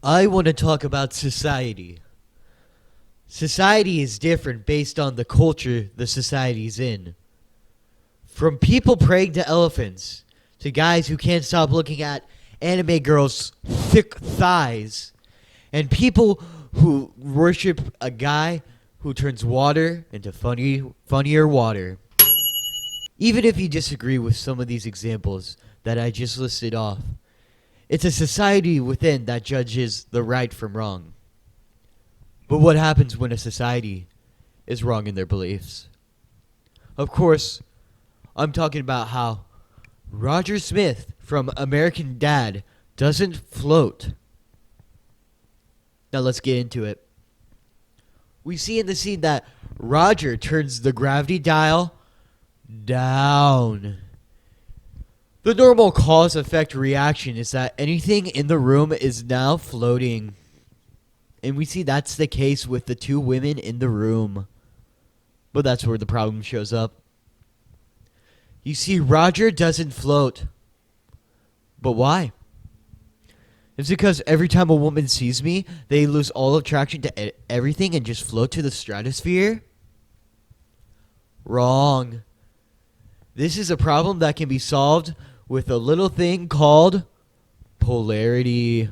I want to talk about society. Society is different based on the culture the society's in. From people praying to elephants, to guys who can't stop looking at anime girls' thick thighs, and people who worship a guy who turns water into funnier water. Even if you disagree with some of these examples that I just listed off, it's a society within that judges the right from wrong. But what happens when a society is wrong in their beliefs? Of course, I'm talking about how Roger Smith from American Dad doesn't float. Now let's get into it. We see in the scene that Roger turns the gravity dial down. The normal cause-effect reaction is that anything in the room is now floating. And we see that's the case with the two women in the room. But that's where the problem shows up. You see, Roger doesn't float. But why? It's because every time a woman sees me, they lose all attraction to everything and just float to the stratosphere? Wrong. This is a problem that can be solved with a little thing called polarity.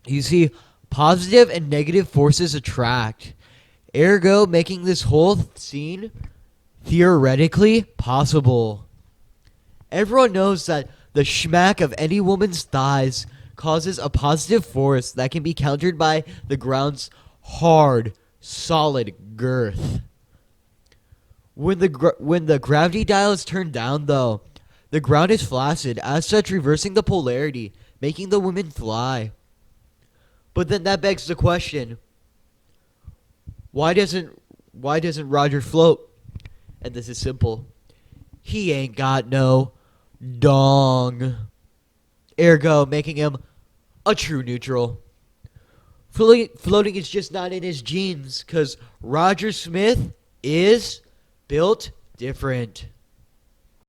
You see, positive and negative forces attract, ergo making this whole scene theoretically possible. Everyone knows that the schmack of any woman's thighs causes a positive force that can be countered by the ground's hard, solid girth. When the gravity dial is turned down, though, the ground is flaccid, as such reversing the polarity, making the women fly. But then that begs the question, why doesn't Roger float? And this is simple. He ain't got no dong. Ergo, making him a true neutral. Floating is just not in his genes, because Roger Smith is built different.